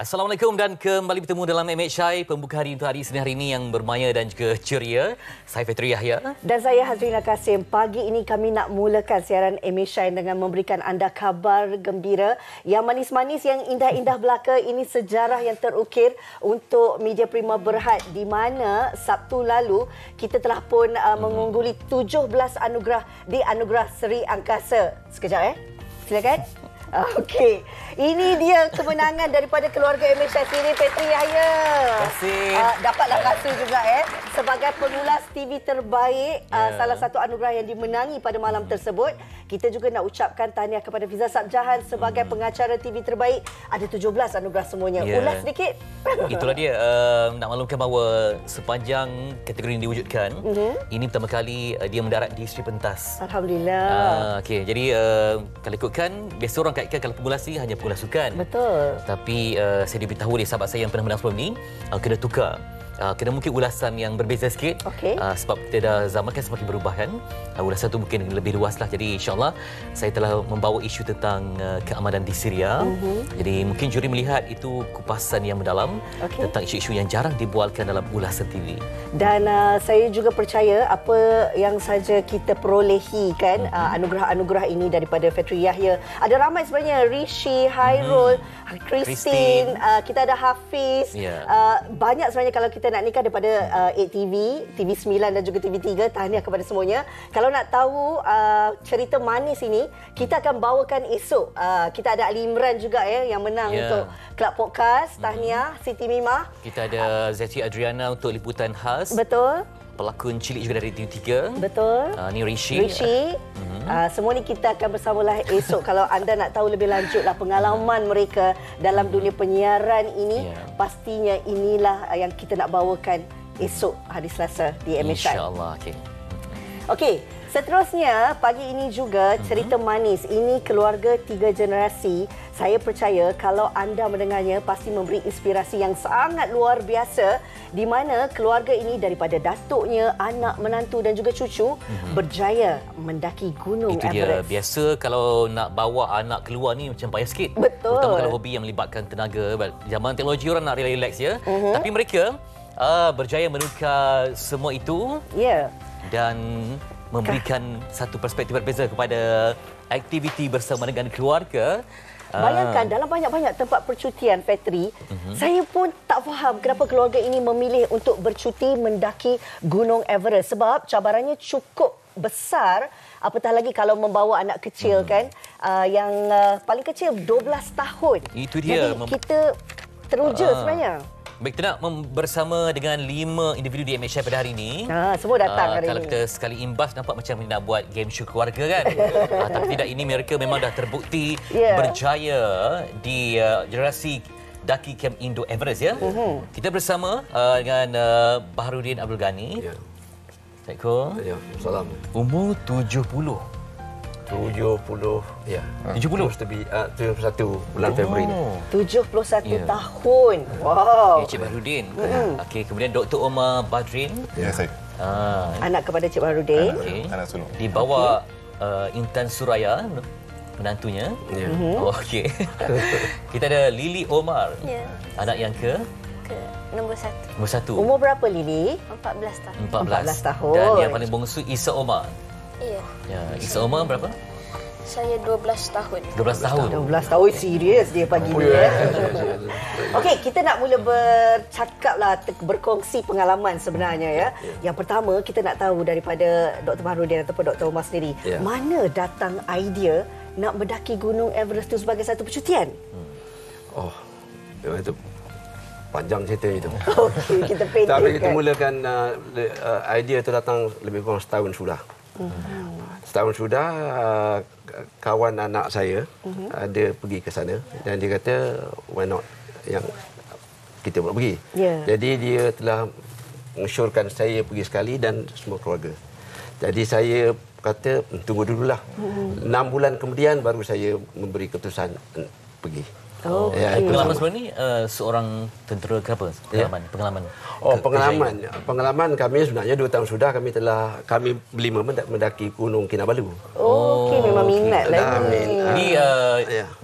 Assalamualaikum dan kembali bertemu dalam MHI pembuka hari untuk hari Isnin hari ini yang bermaya dan juga ceria. Saya Fitri Yahya. Dan saya Hazrina Kasim. Pagi ini kami nak mulakan siaran MHI dengan memberikan anda kabar gembira yang manis-manis, yang indah-indah belaka. Ini sejarah yang terukir untuk Media Prima Berhad, di mana Sabtu lalu kita telah pun mengungguli 17 anugerah di Anugerah Seri Angkasa. Sekejap silakan. Okey, ini dia kemenangan daripada keluarga MHI sendiri, Fitri Yahya. Terima kasih. Dapatlah rasa juga sebagai pengulas TV terbaik, salah satu anugerah yang dimenangi pada malam tersebut. Kita juga nak ucapkan tahniah kepada Fiza Sabjahan sebagai pengacara TV terbaik. Ada 17 anugerah semuanya. Ulas sedikit. Itulah dia, nak maklumkan bahawa sepanjang kategori ini diwujudkan, ini pertama kali dia mendarat di Sri Pentas. Alhamdulillah. Okey, jadi kalau ikutkan, biasa orang kaitkan kalau pengulas ni hanya pengulas sukan. Betul. Tapi saya diberitahu oleh sahabat saya yang pernah menang sebelum ni, kena tukar. Kena mungkin ulasan yang berbeza sikit. Sebab kita dah zaman kan semakin berubah kan. Ulasan tu mungkin lebih luas lah. Jadi insyaAllah saya telah membawa isu tentang keamanan di Syria. Jadi mungkin juri melihat itu kupasan yang mendalam tentang isu-isu yang jarang dibualkan dalam ulasan TV. Dan saya juga percaya apa yang saja kita perolehi kan, anugerah-anugerah ini daripada Fitri Yahya. Ada ramai sebenarnya, Rishi, Hairul, Christine, kita ada Hafiz. Banyak sebenarnya kalau kita nak nikah daripada 8TV, TV9 dan juga TV3. Tahniah kepada semuanya. Kalau nak tahu cerita manis ini, kita akan bawakan esok. Kita ada Ali Imran juga yang menang untuk Club Podcast. Tahniah Siti Mimah. Kita ada Zeti Adriana untuk liputan khas. Betul. Pelakon cilik juga dari TV3. Betul. Ni Rishi. Semua ni kita akan bersamalah esok. Kalau anda nak tahu lebih lanjutlah pengalaman mereka dalam dunia penyiaran ini, pastinya inilah yang kita nak bawakan esok hari Selasa di MHI. InsyaAllah. Okey, seterusnya pagi ini juga cerita manis. Ini keluarga 3 generasi. Saya percaya kalau anda mendengarnya pasti memberi inspirasi yang sangat luar biasa, di mana keluarga ini daripada datuknya, anak, menantu dan juga cucu berjaya mendaki Gunung Everest. Itu dia. Biasa kalau nak bawa anak keluar ni macam payah sikit. Betul. Terutama kalau hobi yang melibatkan tenaga. Zaman teknologi orang nak relax ya. Tapi mereka berjaya menukar semua itu. Dan memberikan satu perspektif berbeza kepada aktiviti bersama dengan keluarga. Bayangkan dalam banyak-banyak tempat percutian, Fitri, saya pun tak faham kenapa keluarga ini memilih untuk bercuti mendaki Gunung Everest. Sebab cabarannya cukup besar, apatah lagi kalau membawa anak kecil kan, yang paling kecil 12 tahun. Itu dia. Jadi kita teruja sebenarnya. Baik, kita nak bersama dengan 5 individu di MHI pada hari ini. Semua datang hari kalau ini. kita sekali imbas nampak macam nak buat game show keluarga kan. Tapi tidak, ini mereka memang dah terbukti berjaya di generasi daki Camp Indo Everest ya. Kita bersama dengan Baharudin Abdul Ghani. Assalamualaikum. Salam. Umur 70. 70 ya. 70 71 bulan Februari ni. 71 tahun. Wow. Cik Baharudin. Okey, kemudian Dr. Omar Badrin. Ya, saya. Anak kepada Cik Baharudin. Anak sulung. Dibawa Intan Suraya, menantunya. Okey. Kita ada Lily Omar. Anak yang ke nombor 1. Nombor 1. Umur berapa Lily? 14 tahun. 14 tahun. Dan yang paling bongsu Isa Omar. Ya. Isa Omar berapa? Saya 12 tahun. 12 tahun. 12 tahun, serius dia pagi ni. Okey, kita nak mula bercakaplah, berkongsi pengalaman sebenarnya ya. Yang pertama, kita nak tahu daripada Dr. Baharudin ataupun Dr. Omar sendiri, mana datang idea nak mendaki Gunung Everest itu sebagai satu percutian? Itu panjang cerita itu. Okey, kita pendekkan. Tapi kita mulakan idea itu datang lebih kurang setahun sudah. Setahun sudah kawan anak saya ada pergi ke sana dan dia kata why not yang kita boleh pergi. Jadi dia telah mengesyorkan saya pergi sekali dan semua keluarga. Jadi saya kata tunggu dululah. 6 bulan kemudian baru saya memberi keputusan pergi. Pengalaman sebelum ni seorang tentera ke apa? Pengalaman. Pengalaman kami sebenarnya 2 tahun sudah kami berlima mendaki Gunung Kinabalu. Memang minat lah. Jadi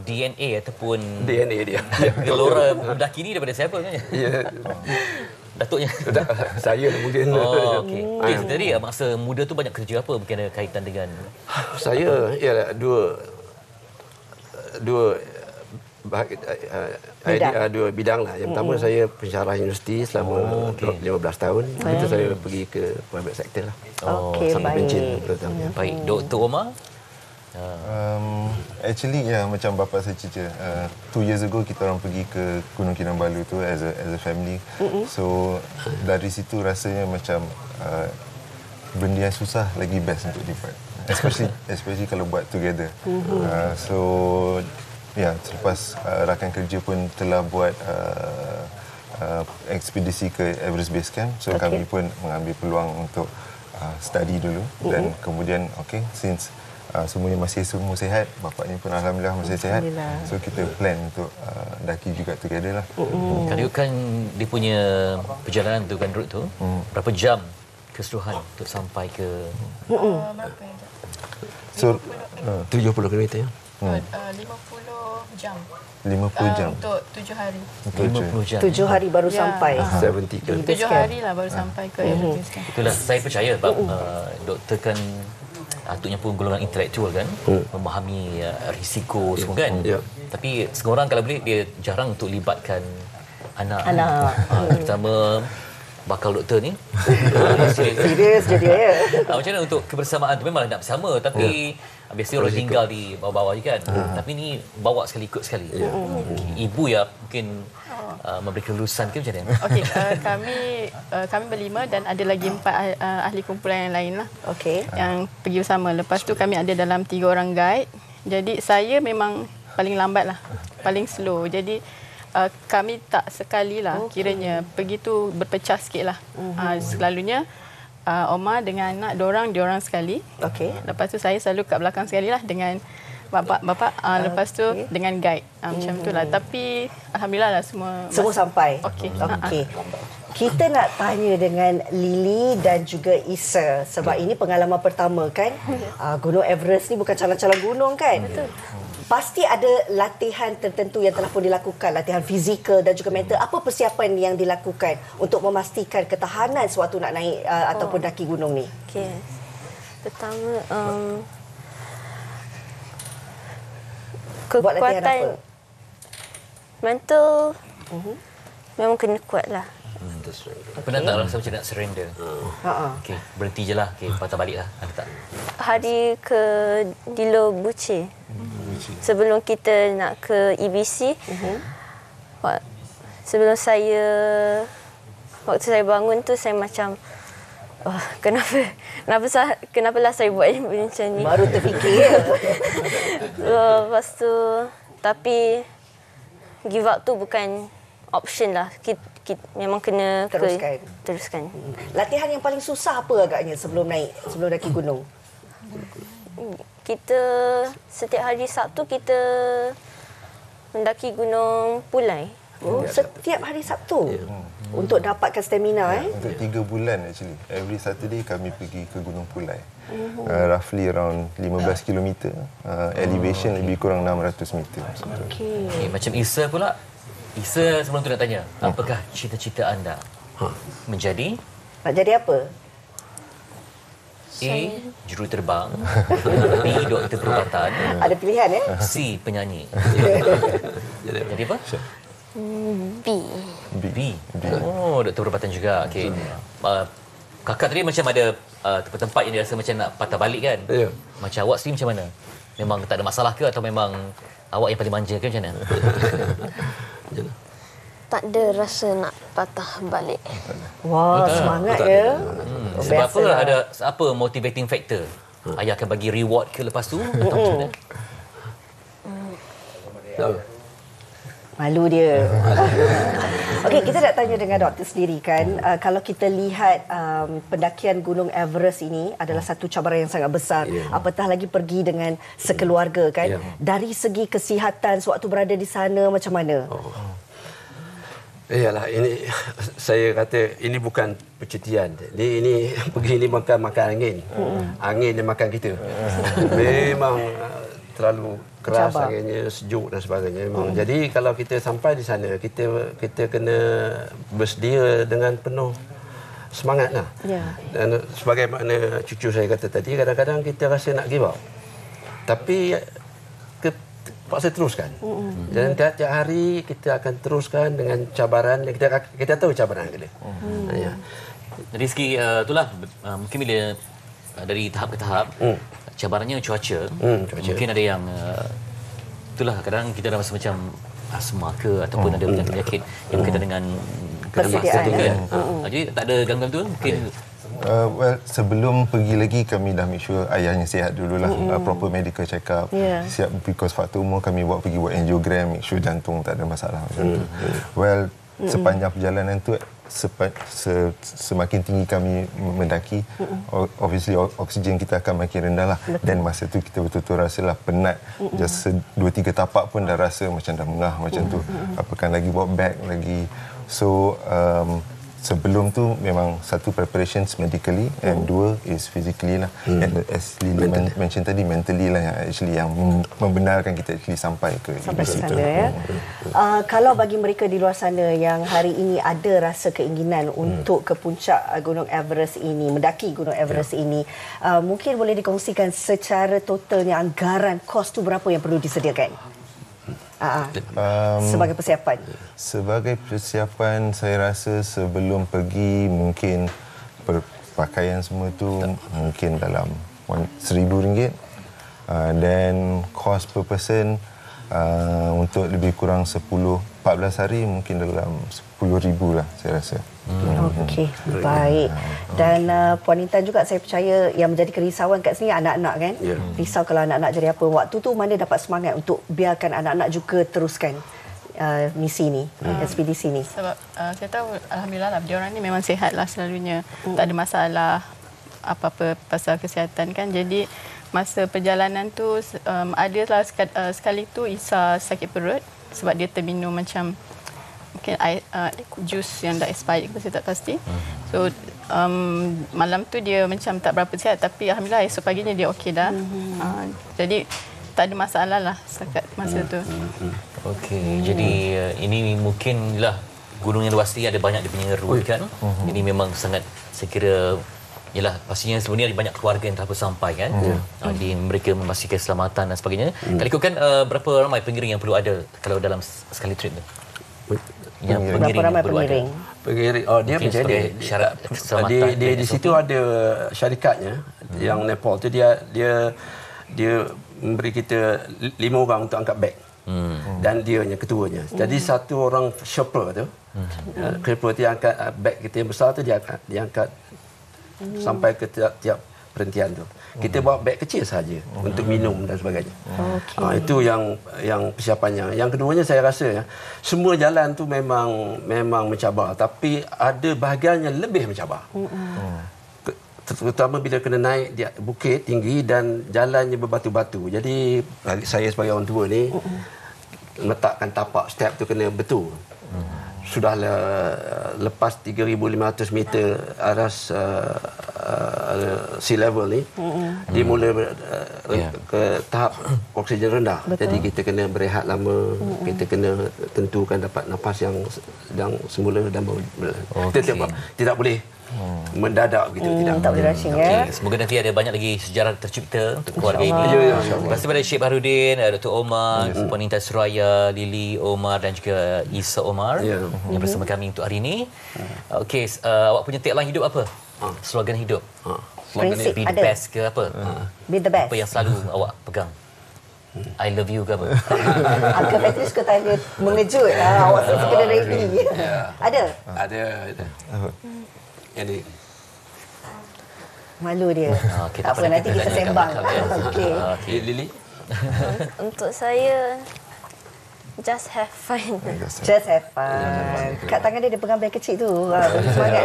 DNA ataupun DNA dia. gelora mendaki ni daripada siapa kan? Datuknya. Saya mungkin. Okey. Jadi masa muda tu banyak kerja apa mungkin ada kaitan dengan saya ialah dua bidang lah. Yang pertama saya pensyarah universiti selama 15 tahun. Itu saya pergi ke private sector lah. Sampai pencin. Baik, Dr. Omar. Actually macam bapa saya cerita 2 years ago kita orang pergi ke Gunung Kinabalu tu as a family. So dari situ rasanya macam benda yang susah lagi best untuk dibuat, especially kalau buat together. Selepas rakan kerja pun telah buat ekspedisi ke Everest Base Camp, so kami pun mengambil peluang untuk study dulu dan kemudian since semuanya masih semua sihat, bapaknya pun alhamdulillah masih sihat, so kita plan untuk daki juga together lah. Kan dia punya perjalanan tu kan, route tu berapa jam keseluruhan untuk sampai ke Berapa so 70 km ya. 50 jam. 50 jam Untuk 7 hari. 50 jam. 7 hari baru sampai. 70 km. 7 hari lah baru sampai ke Everest. Itulah saya percaya sebab doktor kan atuknya pun golongan intelektual kan, memahami risiko semua kan. Tapi semua orang kalau boleh dia jarang untuk libatkan anak. Terutama bakal doktor ni. Serius je dia ya. Macam mana untuk kebersamaan tu, memang nak bersama tapi biasanya orang tinggal di bawah-bawah je kan. Tapi ni bawa sekali ikut sekali. Ibu ya mungkin memberi kelulusan ke macam mana? Okey, kami berlima dan ada lagi 4 ahli kumpulan yang lain lah. Yang pergi bersama. Lepas tu kami ada dalam 3 orang guide. Jadi saya memang paling lambat lah, paling slow. Jadi kami tak sekali lah kiranya pergi tu berpecah sikit lah. Selalunya Omar dengan anak diorang sekali. Lepas tu saya selalu kat belakang sekali lah dengan bapa. Lepas tu dengan guide. Macam tu lah. Tapi alhamdulillah lah semua sampai. Okey. Kita nak tanya dengan Lily dan juga Isa sebab ini pengalaman pertama kan. Gunung Everest ni bukan calon-calon gunung kan. Betul. Pasti ada latihan tertentu yang telah pun dilakukan, latihan fizikal dan juga mental. Apa persiapan yang dilakukan untuk memastikan ketahanan sewaktu nak naik ataupun daki gunung ni? Okey. Pertama, buat latihan apa? kekuatan mental memang kena kuat lah. Pernah tak rasa macam nak surrender? Okey, berhenti je lah. Okey, patah balik lah. Ada tak? Hari ke Dilo Buce, sebelum kita nak ke EBC, sebelum waktu saya bangun tu saya macam kenapalah saya buat macam ni. Baru terfikir. Lepas tu tapi give up tu bukan option lah. Kita memang kena teruskan. Latihan yang paling susah apa agaknya sebelum daki gunung? Kita setiap hari Sabtu kita mendaki Gunung Pulai. Setiap hari Sabtu? Untuk dapatkan stamina Untuk 3 bulan actually. Every Saturday kami pergi ke Gunung Pulai. Roughly around 15 km. Elevation lebih kurang 600 meter. Macam Isa pula. Isa sebelum tu nak tanya, apakah cita-cita anda? Menjadi? Nak jadi apa? A. Juruterbang. B. Doktor perubatan. Ada pilihan C. Penyanyi. Jadi apa? B. Oh, doktor perubatan juga. Okey. Kakak tadi macam ada tempat yang dia rasa macam nak patah balik kan? Ya. Macam awak sendiri macam mana? Memang tak ada masalah ke atau memang awak yang paling manja ke macam mana? Tak ada rasa nak patah balik. Wah, semangat ya. Sebab apa? Ada apa motivating factor? Ayah akan bagi reward ke lepas tu? Atau macam mana? Malu dia. Okey, kita nak tanya dengan doktor sendiri kan. Kalau kita lihat pendakian Gunung Everest ini adalah satu cabaran yang sangat besar. Apatah lagi pergi dengan sekeluarga kan. Dari segi kesihatan sewaktu berada di sana macam mana? Iyalah, ini saya kata ini bukan percutian. Ini pergi ni makan angin. Angin yang makan kita. Memang terlalu keras anginnya, sejuk dan sebagainya. Memang. Jadi kalau kita sampai di sana, kita kena bersedia dengan penuh semangatlah. Dan sebagaimana cucu saya kata tadi, kadang-kadang kita rasa nak give up. Tapi paksa teruskan. Dan tiap hari kita akan teruskan dengan cabaran yang kita tahu cabaran kita. Dari segi itulah mungkin bila dari tahap ke tahap cabarannya cuaca. Mungkin ada yang itulah kadang kita ada masa macam asma ke ataupun ada penyakit yang berkaitan dengan persediaan kan. Jadi tak ada gangguan tu mungkin. Well, sebelum pergi lagi kami dah make sure ayahnya sihat dululah, proper medical check up. Siap because faktor umur kami pergi buat angiogram, make sure jantung tak ada masalah macam tu. Well, sepanjang perjalanan tu semakin tinggi kami mendaki, obviously oksigen kita akan makin rendah lah. Dan masa tu kita betul-betul rasalah penat. Just 2-3 tapak pun dah rasa macam dah mengah macam tu. Apakah lagi bawa bag lagi. So sebelum tu memang satu preparations medically and dua is physically lah. And as Lily mention tadi, mentally lah yang actually yang membenarkan kita actually sampai ke sana ya. Kalau bagi mereka di luar sana yang hari ini ada rasa keinginan untuk ke puncak Gunung Everest ini, mendaki Gunung Everest ini, mungkin boleh dikongsikan secara totalnya anggaran kos tu berapa yang perlu disediakan? Sebagai persiapan. Sebagai persiapan, saya rasa sebelum pergi mungkin pakaian semua tu mungkin dalam RM1,000. Dan kos per person untuk lebih kurang 14 hari mungkin dalam RM10,000 lah saya rasa. Okey, baik. Dan Puan Intan juga saya percaya yang menjadi kerisauan kat sini anak-anak kan. Risau kalau anak-anak jadi apa. Waktu tu mana dapat semangat untuk biarkan anak-anak juga teruskan misi ni, ekspedisi ni? Sebab saya tahu alhamdulillah lah dia orang ni memang sihat lah selalunya. Tak ada masalah apa-apa pasal kesihatan kan. Jadi masa perjalanan tu ada lah sekali tu Isa sakit perut sebab dia terminum macam mungkin jus yang dah expired ke saya tak pasti. So malam tu dia macam tak berapa sihat tapi alhamdulillah esok paginya dia okey dah. Jadi tak ada masalah lah setakat masa tu. Okey, jadi ini mungkinlah gunung yang luas ni ada banyak dia punya route kan. Ini memang sangat saya kira yalah pastinya sebenarnya ada banyak keluarga yang telah sampai kan. Jadi mereka memastikan keselamatan dan sebagainya. Kalau ikutkan berapa ramai pengiring yang perlu ada kalau dalam sekali trip tu? Yang berapa ramai pengiring? Dia macam ni. Syarat keselamatan. Di situ ada syarikatnya yang Nepal tu dia memberi kita 5 orang untuk angkat beg. Dan dia yang ketuanya. Jadi satu orang Sherpa tu, Sherpa tu yang angkat beg kita yang besar tu dia angkat sampai ke tiap perhentian tu. Kita bawa beg kecil saja untuk minum dan sebagainya. Itu yang persiapannya. Yang keduanya saya rasa semua jalan tu memang mencabar tapi ada bahagian yang lebih mencabar. Terutama bila kena naik di bukit tinggi dan jalannya berbatu-batu. Jadi saya sebagai orang tua ni letakkan tapak step tu kena betul. Sudahlah lepas 3,500 meter aras sea level ni, dia mula ke tahap oksigen rendah. Jadi kita kena berehat lama, kita kena tentukan dapat nafas yang sedang semula dan kita tidak boleh mendadak begitu, tak boleh rushing ya. Semoga nanti ada banyak lagi sejarah tercipta untuk keluarga ini. Terima kasih kepada Sheikh Baharudin, Dr. Omar, Puan Intan Suraya, Lily Omar dan juga Isa Omar yang bersama kami untuk hari ini. Okey, awak punya tagline hidup apa? Slogan hidup. Prinsip Be the ada. best ke apa? Be the best. Apa yang selalu awak pegang? I love you ke apa? Uncle Patrick suka tanya mengejut. Awak suka kena ready. Ada? Ada. Jadi malu dia. Tak apa, nanti kita sembang. Okey. Lily? Untuk saya Just have fun. Just have fun. Kat tangan dia pegang beg kecil tu. Semangat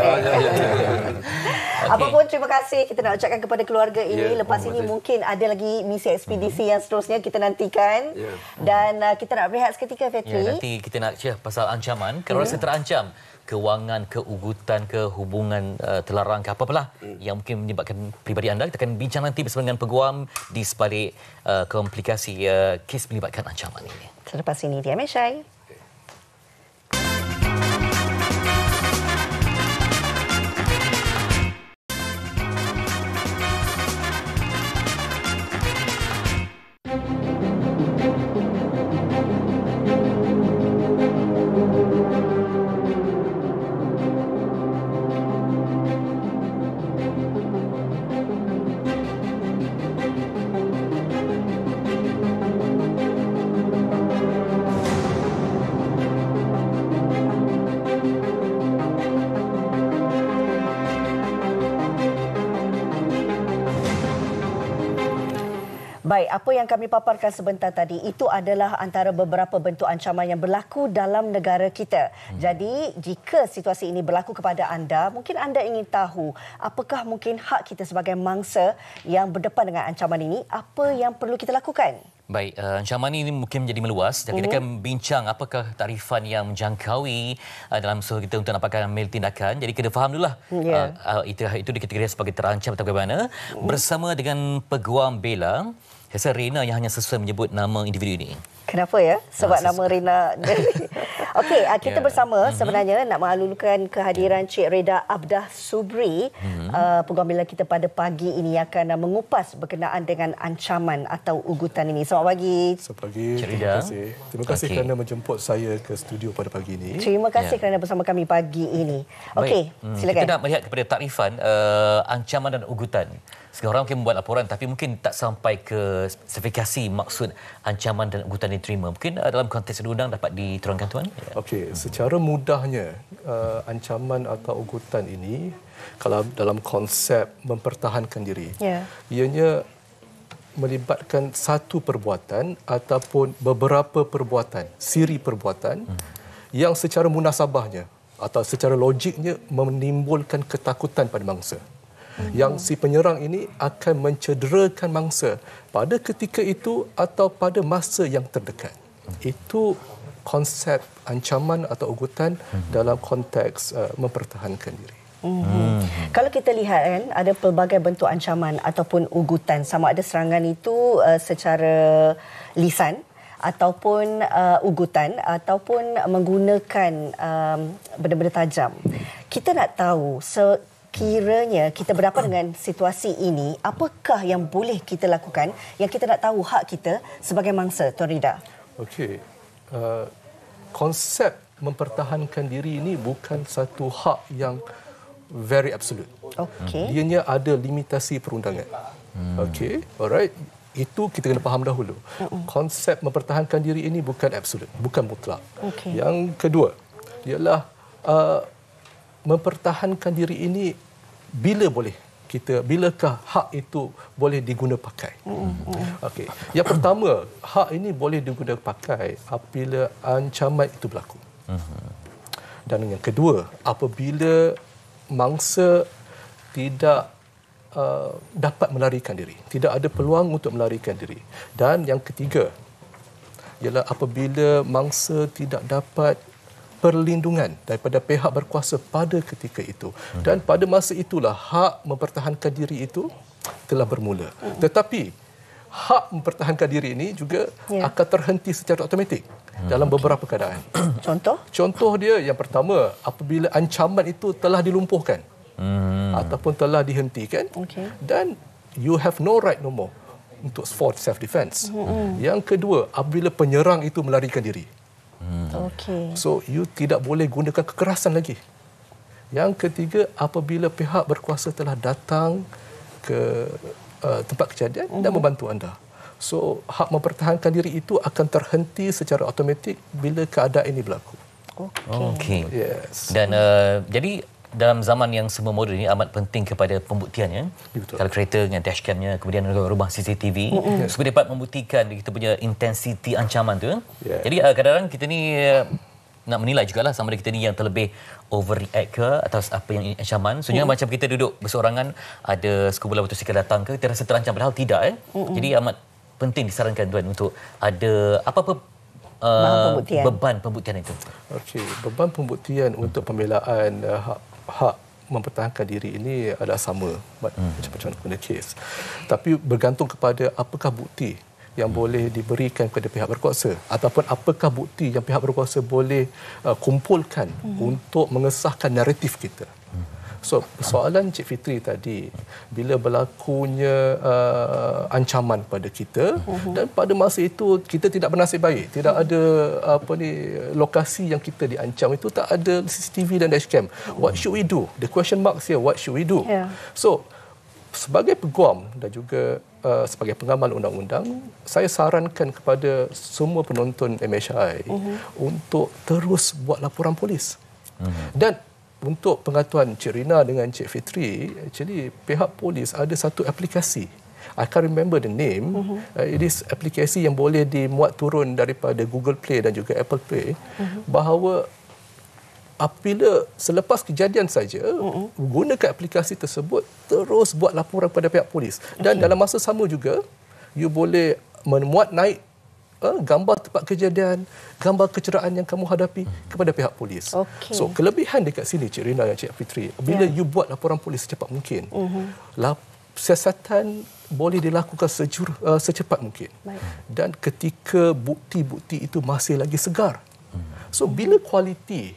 Apapun, terima kasih kita nak ucapkan kepada keluarga ini. Lepas ini mungkin ada lagi misi ekspedisi yang seterusnya kita nantikan. Dan kita nak berehat seketika, Fetri. Nanti kita nak share pasal ancaman. Kalau rasa terancam, kewangan, keugutan, hubungan terlarang ke apa-apalah yang mungkin menyebabkan pribadi anda, kita akan bincang nanti bersama dengan peguam di sebalik komplikasi kes melibatkan ancaman ini. Selepas ini, Diam Syai. Baik, apa yang kami paparkan sebentar tadi itu adalah antara beberapa bentuk ancaman yang berlaku dalam negara kita. Jadi, jika situasi ini berlaku kepada anda, mungkin anda ingin tahu apakah mungkin hak kita sebagai mangsa yang berdepan dengan ancaman ini, apa yang perlu kita lakukan? Baik, ancaman ini mungkin menjadi meluas dan kita akan bincang apakah tarifan yang menjangkaui dalam usaha kita untuk dapatkan ambil tindakan. Jadi kena faham dululah itu dikategorikan sebagai terancam atau bagaimana. Bersama dengan peguam bela, saya rasa Rina yang hanya sesuai menyebut nama individu ini. Kenapa ya? Sebab nama Rina. Okey, kita bersama sebenarnya nak mengalulukan kehadiran Cik Reda Abdah Subri. Peguam bela kita pada pagi ini akan mengupas berkenaan dengan ancaman atau ugutan ini. Selamat pagi. Selamat pagi. Cik Reda. Terima kasih kerana menjemput saya ke studio pada pagi ini. Terima kasih kerana bersama kami pagi ini. Okey, silakan. Kita nak melihat kepada takrifan ancaman dan ugutan. Sekarang orang mungkin membuat laporan tapi mungkin tak sampai ke spesifikasi maksud ancaman dan ugutan yang diterima. Mungkin dalam konteks undang dapat diterangkan tuan? Okey, secara mudahnya ancaman atau ugutan ini kalau dalam konsep mempertahankan diri, ianya melibatkan satu perbuatan ataupun beberapa perbuatan, siri perbuatan yang secara munasabahnya atau secara logiknya menimbulkan ketakutan pada mangsa. Yang si penyerang ini akan mencederakan mangsa pada ketika itu atau pada masa yang terdekat. Itu konsep ancaman atau ugutan dalam konteks mempertahankan diri. Kalau kita lihat kan, ada pelbagai bentuk ancaman ataupun ugutan, sama ada serangan itu secara lisan ataupun ugutan ataupun menggunakan benda-benda tajam. Kita nak tahu kiranya kita berhadapan dengan situasi ini, apakah yang boleh kita lakukan yang kita nak tahu hak kita sebagai mangsa, Tuan Rida? Okey. Konsep mempertahankan diri ini bukan satu hak yang very absolute. Okey. Ianya ada limitasi perundangan. Okey, alright. Itu kita kena faham dahulu. Konsep mempertahankan diri ini bukan absolute, bukan mutlak. Okay. Yang kedua ialah mempertahankan diri ini bilakah hak itu boleh diguna pakai. Okey. Yang pertama, hak ini boleh diguna pakai apabila ancaman itu berlaku. Dan yang kedua, apabila mangsa tidak dapat melarikan diri, tidak ada peluang untuk melarikan diri. Dan yang ketiga ialah apabila mangsa tidak dapat perlindungan daripada pihak berkuasa pada ketika itu. Dan pada masa itulah hak mempertahankan diri itu telah bermula. Tetapi hak mempertahankan diri ini juga akan terhenti secara automatik dalam beberapa keadaan. Contoh? Contoh dia yang pertama, apabila ancaman itu telah dilumpuhkan ataupun telah dihentikan, dan you have no right no more untuk for self defense. Yang kedua, apabila penyerang itu melarikan diri. So you tidak boleh gunakan kekerasan lagi. Yang ketiga, apabila pihak berkuasa telah datang ke tempat kejadian dan membantu anda. So hak mempertahankan diri itu akan terhenti secara automatik bila keadaan ini berlaku. Okey. Yes. Dan jadi dalam zaman yang semua moden ini amat penting kepada pembuktian ya. Betul. Kalau kereta dengan dashcamnya, kemudian rumah CCTV supaya dapat membuktikan kita punya intensiti ancaman tu. Jadi kadang-kadang kita ni nak menilai jugalah sama ada kita ni yang terlebih overreact ke atas apa yang ancaman. Sebenarnya macam kita duduk berseorangan, ada sekumpulan motosikal datang ke, kita rasa terancam padahal tidak. Jadi amat penting disarankan tuan untuk ada apa-apa beban pembuktian itu. Okey, beban pembuktian untuk pembelaan hak mempertahankan diri ini adalah sama macam mana kes. Tapi bergantung kepada apakah bukti yang boleh diberikan kepada pihak berkuasa ataupun apakah bukti yang pihak berkuasa boleh kumpulkan untuk mengesahkan naratif kita. So, soalan Cik Fitri tadi, bila berlakunya ancaman pada kita dan pada masa itu kita tidak bernasib baik, tidak ada lokasi yang kita diancam itu, tak ada CCTV dan dashcam. What should we do? The question marks here, what should we do? So, sebagai peguam dan juga sebagai pengamal undang-undang, saya sarankan kepada semua penonton MHI untuk terus buat laporan polis. Dan untuk pengetahuan Cik Rina dengan Cik Fitri, actually pihak polis ada satu aplikasi. I can't remember the name. It is aplikasi yang boleh dimuat turun daripada Google Play dan juga Apple Play, bahawa apabila selepas kejadian saja, gunakan aplikasi tersebut, terus buat laporan kepada pihak polis. Dan dalam masa sama juga, you boleh memuat naik gambar tempat kejadian, gambar kecederaan yang kamu hadapi kepada pihak polis. So, kelebihan dekat sini Cik Rina dan Cik Fitri, bila you buat laporan polis secepat mungkin, siasatan boleh dilakukan secepat mungkin. Dan ketika bukti-bukti itu masih lagi segar. So, bila kualiti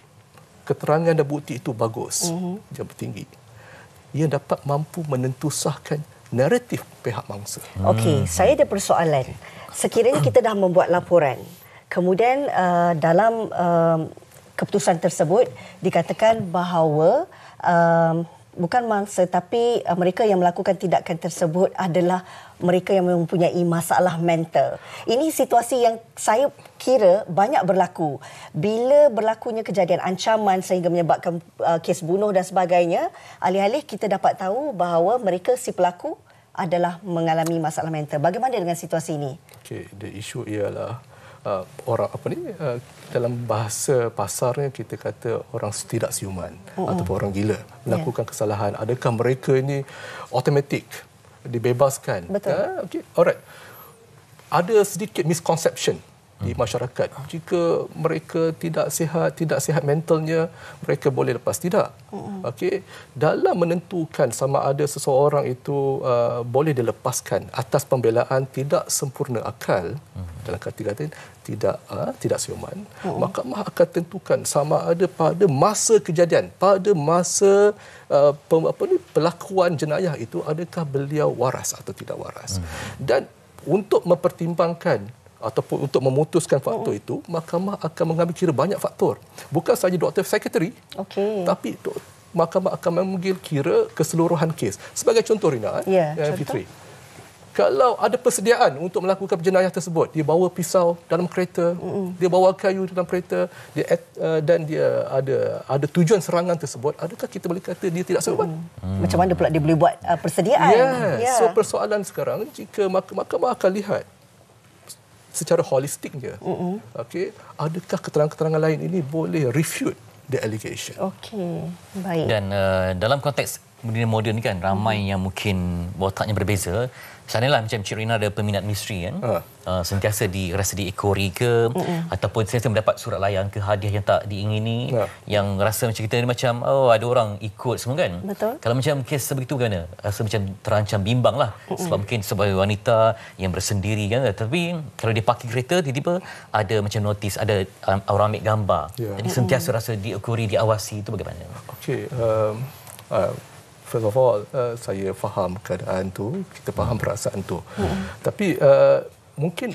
keterangan dan bukti itu bagus, yang tinggi, ia dapat mampu menentusahkan naratif pihak mangsa. Okey, saya ada persoalan. Sekiranya kita dah membuat laporan, kemudian dalam keputusan tersebut dikatakan bahawa bukan mangsa, tapi mereka yang melakukan tindakan tersebut adalah mereka yang mempunyai masalah mental. Ini situasi yang saya kira banyak berlaku. Bila berlakunya kejadian ancaman sehingga menyebabkan kes bunuh dan sebagainya, alih-alih kita dapat tahu bahawa mereka si pelaku adalah mengalami masalah mental. Bagaimana dengan situasi ini? Okey, the issue ialah orang dalam bahasa pasarnya kita kata orang tidak siuman ataupun orang gila melakukan kesalahan. Adakah mereka ini automatik dibebaskan? Betul. Okey, alright. Ada sedikit misconception di masyarakat. Jika mereka tidak sihat mentalnya, mereka boleh lepas. Tidak. Okey, dalam menentukan sama ada seseorang itu boleh dilepaskan atas pembelaan tidak sempurna akal, dalam kata-kata tidak siuman, mahkamah akan tentukan sama ada pada masa kejadian, pada masa pelakuan jenayah itu, adakah beliau waras atau tidak waras. Dan untuk mempertimbangkan ataupun untuk memutuskan faktor itu, mahkamah akan mengambil kira banyak faktor. Bukan sahaja doktor psikiatri, tapi mahkamah akan mengambil kira keseluruhan kes. Sebagai contoh, Rina, Fitri, kalau ada persediaan untuk melakukan jenayah tersebut, dia bawa pisau dalam kereta, dia bawa kayu dalam kereta, dan dia ada tujuan serangan tersebut, adakah kita boleh kata dia tidak siuman? Macam mana pula dia boleh buat persediaan? So persoalan sekarang, jika mahkamah akan lihat secara holistiknya, okey, adakah keterangan-keterangan lain ini boleh refute the allegation? Okey, baik. Dan dalam konteks dunia moden ni kan, ramai yang mungkin wataknya berbeza. Misalnya macam Cik Rina ada peminat misteri kan, sentiasa rasa diekori ke, ataupun sentiasa mendapat surat layan ke, hadiah yang tak diingini, yang rasa macam kita ni macam ada orang ikut semua kan. Betul. Kalau macam kes sebegitu bagaimana? Rasa macam terancam bimbang lah, sebab mungkin sebagai wanita yang bersendiri kan. Tapi kalau dia parking kereta, tiba-tiba ada macam notis, ada orang ambil gambar. Jadi sentiasa rasa diekori, diawasi, itu bagaimana? Okey, first of all, saya faham keadaan tu, kita faham perasaan tu. Tapi mungkin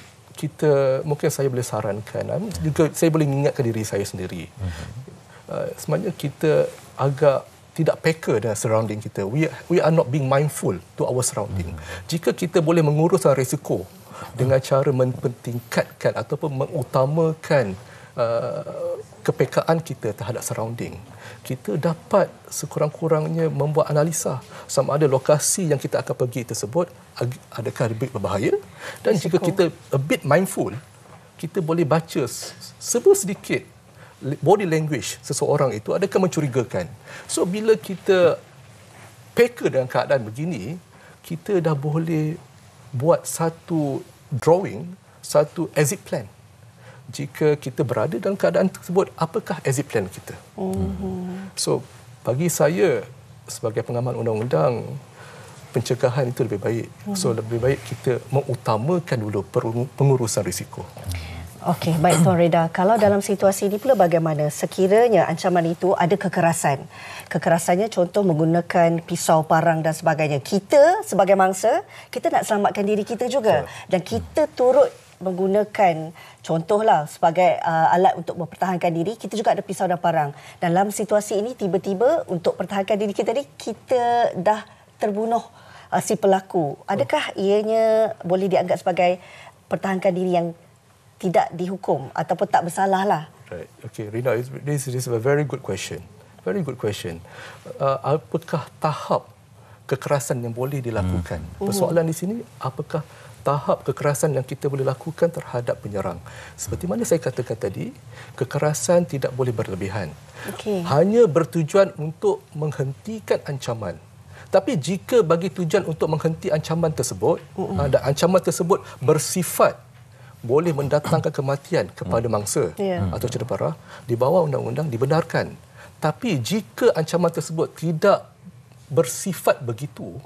saya boleh sarankan, juga saya boleh mengingatkan diri saya sendiri. Sebenarnya kita agak tidak peka dengan surrounding kita. We are not being mindful to our surrounding. Jika kita boleh menguruskan risiko dengan cara mempertingkatkan ataupun mengutamakan kepekaan kita terhadap surrounding, kita dapat sekurang-kurangnya membuat analisa sama ada lokasi yang kita akan pergi tersebut adakah lebih berbahaya, dan jika kita a bit mindful, kita boleh baca sedikit body language seseorang itu adakah mencurigakan. So bila kita peka dengan keadaan begini, kita dah boleh buat satu drawing, satu exit plan. Jika kita berada dalam keadaan tersebut, apakah exit plan kita? So bagi saya sebagai pengamal undang-undang, pencegahan itu lebih baik. So lebih baik kita mengutamakan dulu pengurusan risiko. Okey, baik Tuan Reda. Kalau dalam situasi ini pula bagaimana? Sekiranya ancaman itu ada kekerasan. Kekerasannya contoh menggunakan pisau, parang dan sebagainya. Kita sebagai mangsa, kita nak selamatkan diri kita juga. Dan kita turut menggunakan contohlah sebagai alat untuk mempertahankan diri, kita juga ada pisau dan parang. Dalam situasi ini tiba-tiba untuk pertahankan diri kita ni, kita dah terbunuh si pelaku. Adakah ianya boleh dianggap sebagai pertahankan diri yang tidak dihukum ataupun tak bersalah lah? Right. Okay, Rina, this is a very good question. Very good question. Apakah tahap kekerasan yang boleh dilakukan? Persoalan di sini, apakah tahap kekerasan yang kita boleh lakukan terhadap penyerang? Seperti mana saya katakan tadi, kekerasan tidak boleh berlebihan. Hanya bertujuan untuk menghentikan ancaman. Tapi jika bagi tujuan untuk menghenti ancaman tersebut, dan ancaman tersebut bersifat boleh mendatangkan kematian kepada mangsa atau cedera, di bawah undang-undang dibenarkan. Tapi jika ancaman tersebut tidak bersifat begitu,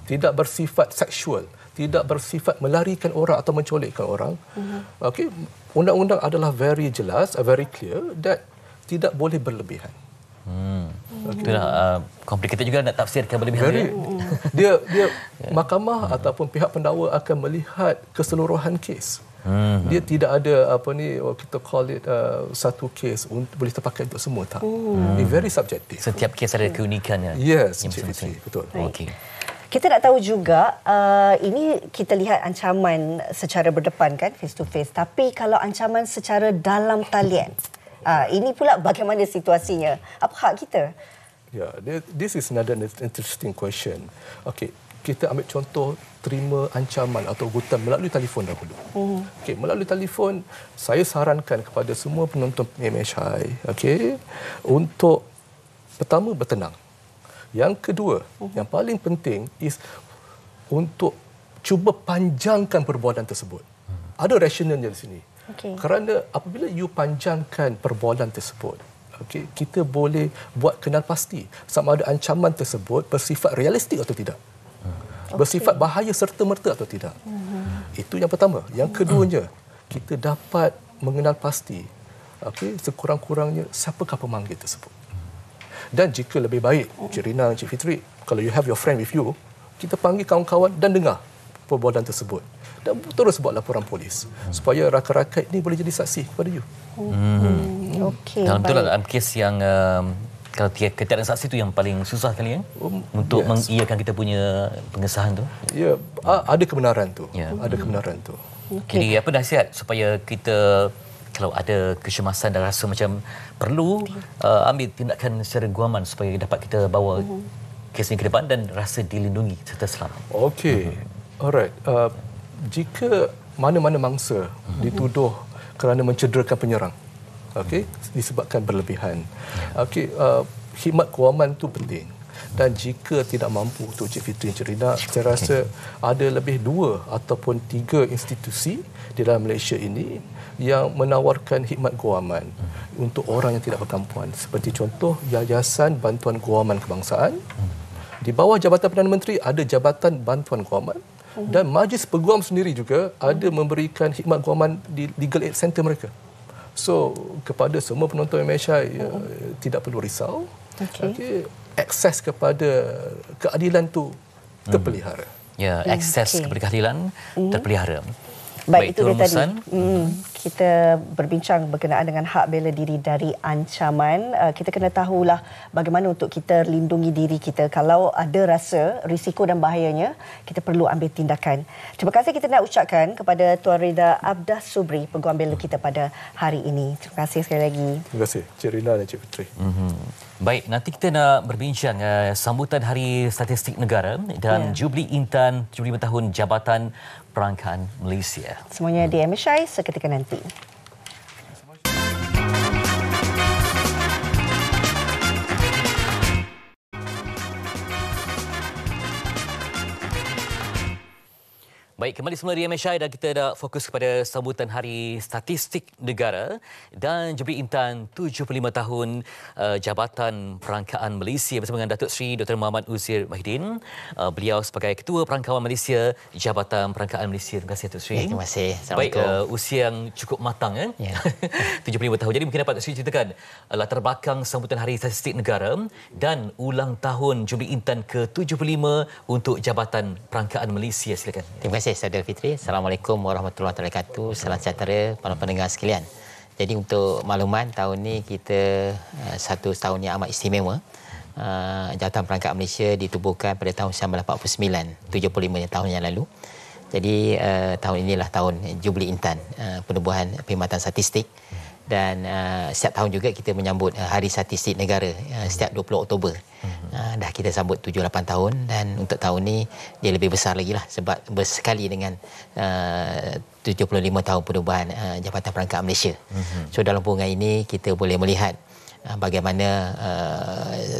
tidak bersifat seksual, tidak bersifat melarikan orang atau menculikkan orang, okey, undang-undang adalah very jelas, very clear that tidak boleh berlebihan. Itulah complicated juga nak tafsirkan berlebihan. Dia mahkamah ataupun pihak pendakwa akan melihat keseluruhan kes. Dia tidak ada kita call it satu kes boleh terpakai untuk semua, tak. Dia very subjektif. Setiap kes ada keunikannya. Yes, betul. Okey. Kita nak tahu juga, ini kita lihat ancaman secara berdepan kan, face to face. Tapi kalau ancaman secara dalam talian, ini pula bagaimana situasinya? Apa hak kita? This is another interesting question. Okey, kita ambil contoh terima ancaman atau ugutan melalui telefon dahulu. Okey, melalui telefon, saya sarankan kepada semua penonton MHI, okey, untuk pertama bertenang. Yang kedua, yang paling penting is untuk cuba panjangkan perbualan tersebut. Ada rasionalnya di sini. Kerana apabila you panjangkan perbualan tersebut, okey, kita boleh buat kenal pasti sama ada ancaman tersebut bersifat realistik atau tidak. Bersifat bahaya serta-merta atau tidak. Itu yang pertama. Yang keduanya, kita dapat mengenal pasti, okey, sekurang-kurangnya siapakah pemanggil tersebut. Dan jika lebih baik, Cik Rina dan Cik Fitri, kalau you have your friend with you, kita panggil kawan-kawan dan dengar perbualan tersebut. Dan terus buat laporan polis supaya rakan-rakan ini boleh jadi saksi kepada you. Okey. Betul lah, dalam kes yang kalau ketiadaan saksi itu yang paling susah kali untuk mengiyakan kita punya pengesahan tu. Ya, ada kebenaran tu. Ada kebenaran tu. Jadi apa nasihat supaya kita kalau ada kecemasan dan rasa macam perlu ambil tindakan secara guaman supaya dapat kita bawa kes ini ke depan dan rasa dilindungi serta selamat. Okey. Alright. Jika mana-mana mangsa dituduh kerana mencederakan penyerang, okey, disebabkan berlebihan. Okey, khidmat kewangan itu penting. Dan jika tidak mampu untuk Cik Fitri dan Cik Rina, saya rasa ada lebih 2 ataupun 3 institusi di dalam Malaysia ini yang menawarkan khidmat kewangan untuk orang yang tidak berkampuan. Seperti contoh Yayasan Bantuan Kewangan Kebangsaan. Di bawah Jabatan Perdana Menteri ada Jabatan Bantuan Kewangan. Dan Majlis Peguam sendiri juga ada memberikan khidmat kewangan di Legal Aid Center mereka. So, kepada semua penonton Malaysia, tidak perlu risau. Akses kepada keadilan tu terpelihara. Ya, akses kepada keadilan terpelihara. Baik, itu dia tadi. kita berbincang berkenaan dengan hak bela diri dari ancaman. Kita kena tahulah bagaimana untuk kita lindungi diri kita. Kalau ada rasa risiko dan bahayanya, kita perlu ambil tindakan. Terima kasih kita nak ucapkan kepada Tuan Rida Abdah Subri, peguam bela kita pada hari ini. Terima kasih sekali lagi. Terima kasih Cik Rina dan Cik Fitri. Baik, nanti kita nak berbincang sambutan Hari Statistik Negara dan Jubli Intan 75 tahun Jabatan Perangkaan Malaysia. Semuanya di MSI seketika nanti. Baik, kembali semula di MSI dan kita dah fokus kepada sambutan Hari Statistik Negara dan Jubli Intan 75 tahun Jabatan Perangkaan Malaysia bersama dengan Datuk Seri Dr. Muhammad Uzir Mahidin. Beliau sebagai Ketua Perangkawan Malaysia Jabatan Perangkaan Malaysia. Terima kasih Datuk Seri. Terima kasih. Baik, usia yang cukup matang 75 tahun. Jadi mungkin dapat Datuk Seri ceritakan latar belakang sambutan Hari Statistik Negara dan ulang tahun Jubli Intan ke-75 untuk Jabatan Perangkaan Malaysia. Silakan. Terima kasih Saudara Fitri. Assalamualaikum warahmatullahi wabarakatuh. Salam sejahtera para pendengar sekalian. Jadi untuk makluman, tahun ini kita satu tahun yang amat istimewa. Jabatan Perangkaan Malaysia ditubuhkan pada tahun 1949, 75 tahun yang lalu. Jadi tahun inilah tahun Jubli Intan, penubuhan perkhidmatan statistik. Dan setiap tahun juga kita menyambut Hari Statistik Negara setiap 20 Oktober. Dah kita sambut 7-8 tahun dan untuk tahun ni dia lebih besar lagi lah sebab bersekali dengan 75 tahun penubuhan Jabatan Perangkaan Malaysia. So dalam hubungan ini kita boleh melihat bagaimana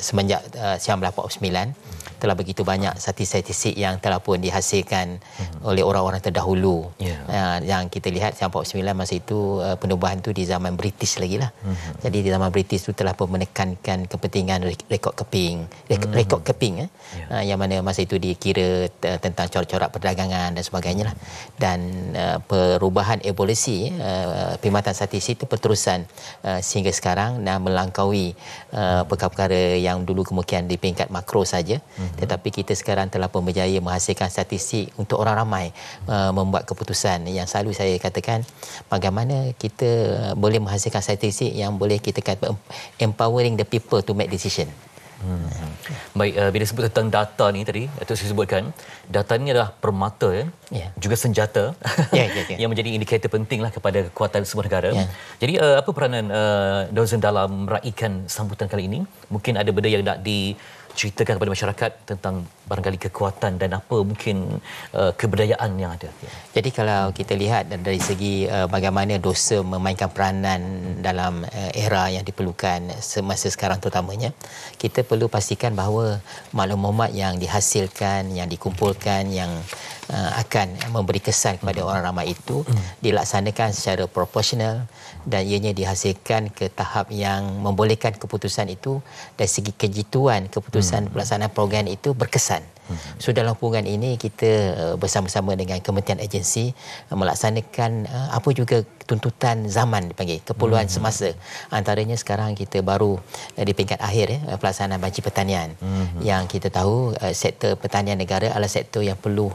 semenjak 1949 telah begitu banyak statistik yang telah pun dihasilkan oleh orang-orang terdahulu. Yang kita lihat 1949 masa itu penubuhan itu di zaman British lagi lah. Jadi di zaman British itu telah pun menekankan kepentingan rekod keeping, yang mana masa itu dikira tentang corak-corak perdagangan dan sebagainya lah. Dan perubahan evolusi perkhidmatan statistik itu berterusan sehingga sekarang dan melangkaui perkara-perkara yang dulu kemungkinan di peringkat makro saja. Tetapi kita sekarang telah pun berjaya menghasilkan statistik untuk orang ramai membuat keputusan. Yang selalu saya katakan bagaimana kita boleh menghasilkan statistik yang boleh kita kata empowering the people to make decision. Baik, bila sebut tentang data ni tadi, Datuk saya sebutkan, data ni adalah permata juga senjata yang menjadi indikator penting lah kepada kekuatan sebuah negara. Jadi apa peranan Dozen dalam meraihkan sambutan kali ini? Mungkin ada benda yang nak diceritakan kepada masyarakat tentang barangkali kekuatan dan apa mungkin kebudayaan yang ada. Jadi kalau kita lihat dari segi bagaimana dosa memainkan peranan dalam era yang diperlukan semasa sekarang terutamanya, kita perlu pastikan bahawa maklumat yang dihasilkan, yang dikumpulkan, yang akan memberi kesan kepada orang ramai itu dilaksanakan secara proporsional dan ianya dihasilkan ke tahap yang membolehkan keputusan itu dari segi kejituan keputusan pelaksanaan program itu berkesan. So dalam hubungan ini kita bersama-sama dengan kementerian agensi melaksanakan apa juga tuntutan zaman dipanggil keperluan semasa. Antaranya sekarang kita baru di peringkat akhir pelaksanaan banci pertanian yang kita tahu sektor pertanian negara adalah sektor yang perlu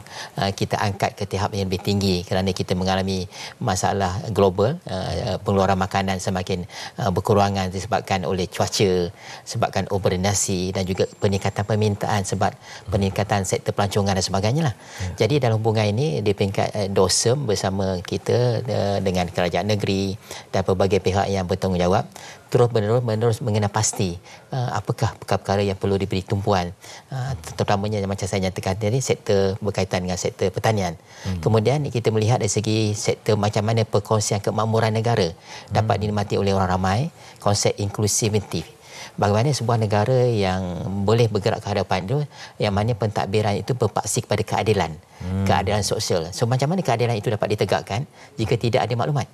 kita angkat ke tahap yang lebih tinggi kerana kita mengalami masalah global, pengeluaran makanan semakin berkurangan disebabkan oleh cuaca, sebabkan urbanisasi dan juga peningkatan permintaan sebab peningkatan sektor pelancongan dan sebagainya lah. Jadi dalam hubungan ini di peringkat DOSEM bersama kita dengan kerajaan negeri dan pelbagai pihak yang bertanggungjawab terus mengenal pasti apakah perkara-perkara yang perlu diberi tumpuan, terutamanya macam saya nyatakan tadi sektor berkaitan dengan sektor pertanian. Kemudian kita melihat dari segi sektor macam mana perkongsian kemakmuran negara dapat dinikmati oleh orang ramai, konsep inclusivity. Bagaimana sebuah negara yang boleh bergerak ke hadapan itu, yang mana pentadbiran itu berpaksi kepada keadilan, keadilan sosial. So macam mana keadilan itu dapat ditegakkan jika tidak ada maklumat?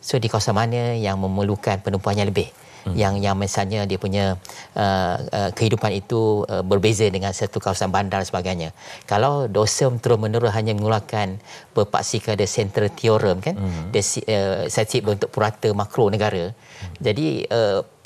So di kawasan mana yang memerlukan penumpuan yang lebih, yang misalnya dia punya kehidupan itu berbeza dengan satu kawasan bandar dan sebagainya. Kalau DOSEM terus-menerus hanya mengeluarkan berpaksi kepada central theorem kan, statistik bentuk purata makro negara. Jadi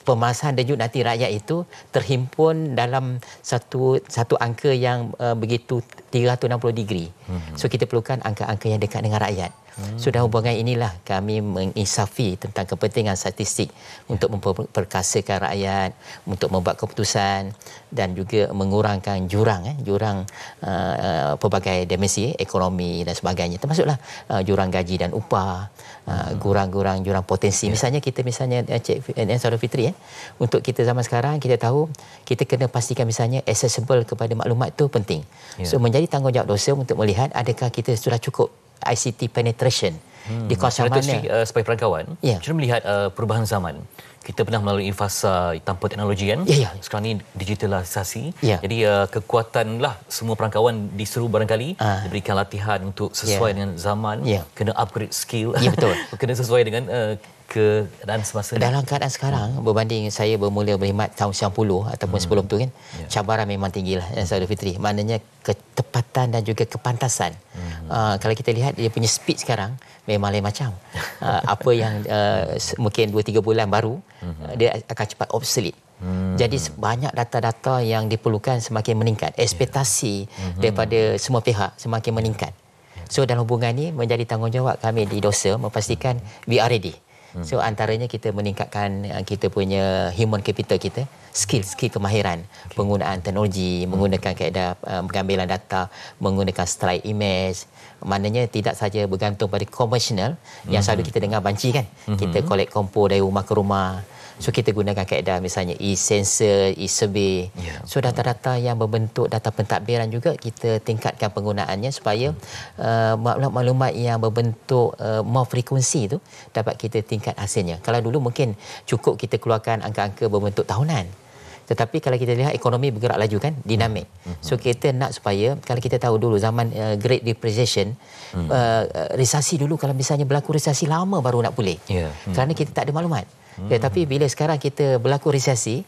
pemanasan denyut nanti rakyat itu terhimpun dalam satu angka yang begitu 360 degree. So kita perlukan angka-angka yang dekat dengan rakyat. So dalam hubungan inilah kami menginsafi tentang kepentingan statistik untuk memperkasakan rakyat, untuk membuat keputusan dan juga mengurangkan jurang pelbagai dimensi ekonomi dan sebagainya, termasuklah jurang gaji dan upah, jurang potensi. Misalnya Cik Saudara Fitri, untuk kita zaman sekarang kita tahu kita kena pastikan misalnya accessible kepada maklumat itu penting. So menjadi tanggungjawab dosen untuk melihat adakah kita sudah cukup ICT penetration di kawasan mana. Sebagai perangkawan, cara melihat perubahan zaman. Kita pernah melalui fasa tanpa teknologi kan. Sekarang ni digitalisasi. Jadi kekuatanlah semua perangkawan disuruh barangkali diberikan latihan untuk sesuai dengan zaman, kena upgrade skill. Betul. Kena sesuai dengan keadaan semasa dalam keadaan sekarang berbanding saya bermula berkhidmat tahun 90 ataupun sebelum tu kan, cabaran memang tinggilah Saudara Fitri. Maknanya ketepatan dan juga kepantasan. Kalau kita lihat dia punya speed sekarang memang lain macam. Apa yang mungkin 2-3 bulan baru dia akan cepat obsolete. Jadi banyak data-data yang diperlukan semakin meningkat. Ekspektasi daripada semua pihak semakin meningkat. So dalam hubungan ini menjadi tanggungjawab kami di dosa memastikan we are ready. So antaranya kita meningkatkan kita punya human capital kita, skill kemahiran, penggunaan teknologi, menggunakan kaedah pengambilan data, menggunakan slide image. Maknanya tidak saja bergantung pada konvensional yang selalu kita dengar banci kan. Kita collect kompo dari rumah ke rumah. So kita gunakan kaedah misalnya e-sensor, e-survey. So data-data yang berbentuk data pentadbiran juga kita tingkatkan penggunaannya supaya maklumat-maklumat yang berbentuk more frekuensi itu dapat kita tingkat hasilnya. Kalau dulu mungkin cukup kita keluarkan angka-angka berbentuk tahunan. Tetapi kalau kita lihat ekonomi bergerak laju kan, dinamik. So kita nak supaya, kalau kita tahu dulu zaman Great Depression, resesi dulu kalau misalnya berlaku resesi lama baru nak pulih. Kerana kita tak ada maklumat. Tapi bila sekarang kita berlaku resesi,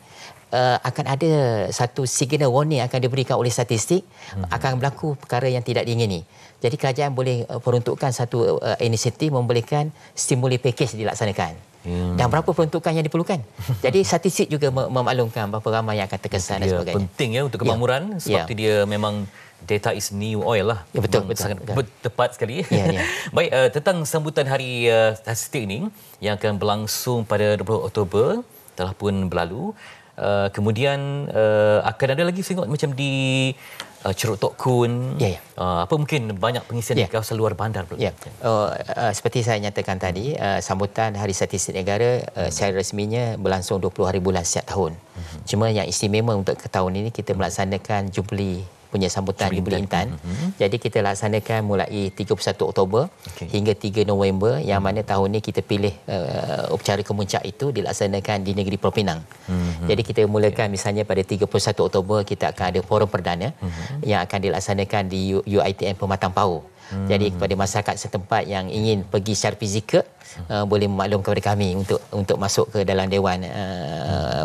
akan ada satu signal warning akan diberikan oleh statistik, akan berlaku perkara yang tidak diingini. Jadi kerajaan boleh peruntukkan satu inisiatif membolehkan stimuli package dilaksanakan. Dan berapa peruntukan yang diperlukan. Jadi statistik juga memaklumkan berapa ramai yang akan terkesan dan sebagainya. Penting untuk kemakmuran sebab dia memang data is new oil lah. Betul. Sangat tepat sekali. Baik, tentang sambutan hari statistik ini yang akan berlangsung pada 20 Oktober telah pun berlalu. Kemudian akan ada lagi saya tengok macam di Ceruk Tok Kun. Apa mungkin banyak pengisian di kawasan luar bandar pula. Seperti saya nyatakan tadi, sambutan Hari Statistik Negara secara resminya berlangsung 20 hari bulan setiap tahun. Cuma yang istimewa untuk tahun ini kita melaksanakan Jubli punya sambutan Jubli Intan. Jadi kita laksanakan mulai 31 Oktober hingga 3 November, yang mana tahun ini kita pilih upacara kemuncak itu dilaksanakan di negeri Pulau Pinang. Jadi kita mulakan misalnya pada 31 Oktober kita akan ada forum perdana yang akan dilaksanakan di UiTM Pematang Pau. Jadi kepada masyarakat setempat yang ingin pergi secara fizikal boleh memaklum kepada kami untuk masuk ke dalam Dewan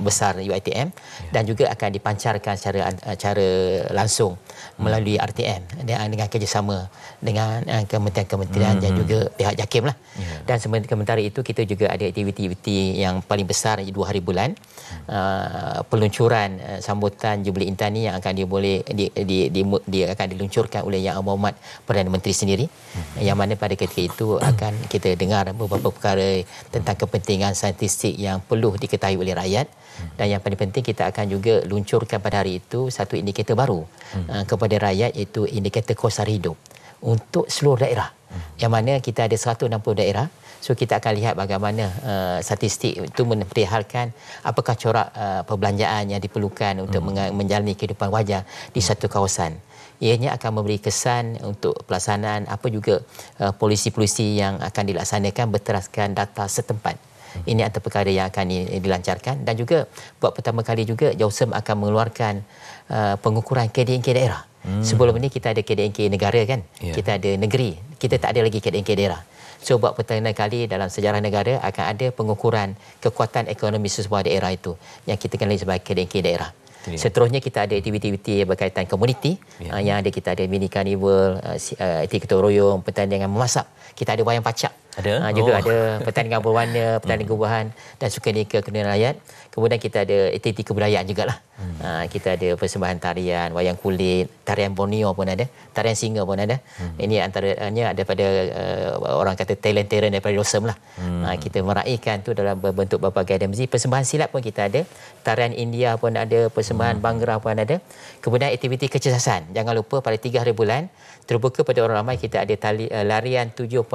Besar UiTM, dan juga akan dipancarkan secara langsung melalui RTM dengan kerjasama dengan kementerian-kementerian dan juga pihak JAKIM lah. Dan sementara itu kita juga ada aktiviti-aktiviti yang paling besar 2 hari bulan, peluncuran sambutan Jubli Intan ni yang akan akan diluncurkan oleh Yang Amat Perdana Menteri sendiri, yang mana pada ketika itu akan kita dengar beberapa perkara tentang kepentingan statistik yang perlu diketahui oleh rakyat. Dan yang paling penting kita akan juga luncurkan pada hari itu satu indikator baru kepada rakyat, iaitu indikator kos sara hidup untuk seluruh daerah, yang mana kita ada 160 daerah. So kita akan lihat bagaimana statistik itu memerihalkan apakah corak perbelanjaan yang diperlukan untuk menjalani kehidupan wajar di satu kawasan. Ianya akan memberi kesan untuk pelaksanaan apa juga polisi-polisi yang akan dilaksanakan berteraskan data setempat. Ini antara perkara yang akan dilancarkan. Dan juga buat pertama kali juga JAWSEM akan mengeluarkan pengukuran KDNK daerah. Sebelum ini kita ada KDNK negara kan, kita ada negeri, kita tak ada lagi KDNK daerah. So buat pertama kali dalam sejarah negara akan ada pengukuran kekuatan ekonomi sesebuah daerah itu yang kita kenali sebagai KDNK daerah. Seterusnya kita ada aktiviti-aktiviti berkaitan komuniti, yang ada kita ada mini carnival, aktiviti gotong royong, pertandingan memasak. Kita ada wayang pacak Ada? Juga ada pertandingan berwarna, pertandingan gubahan dan sukaneka kenderaan rakyat. Kemudian kita ada aktiviti kebudayaan jugalah. Kita ada persembahan tarian, wayang kulit, tarian Borneo pun ada, tarian Singa pun ada. Ini antaranya daripada orang kata talent-talent daripada Dosem lah. Kita meraihkan tu dalam berbentuk berbagai DMZ. Persembahan silat pun kita ada, tarian India pun ada, persembahan Bhangra pun ada. Kemudian aktiviti kecerdasan. Jangan lupa pada 3 hari bulan terbuka pada orang ramai, kita ada larian 7.5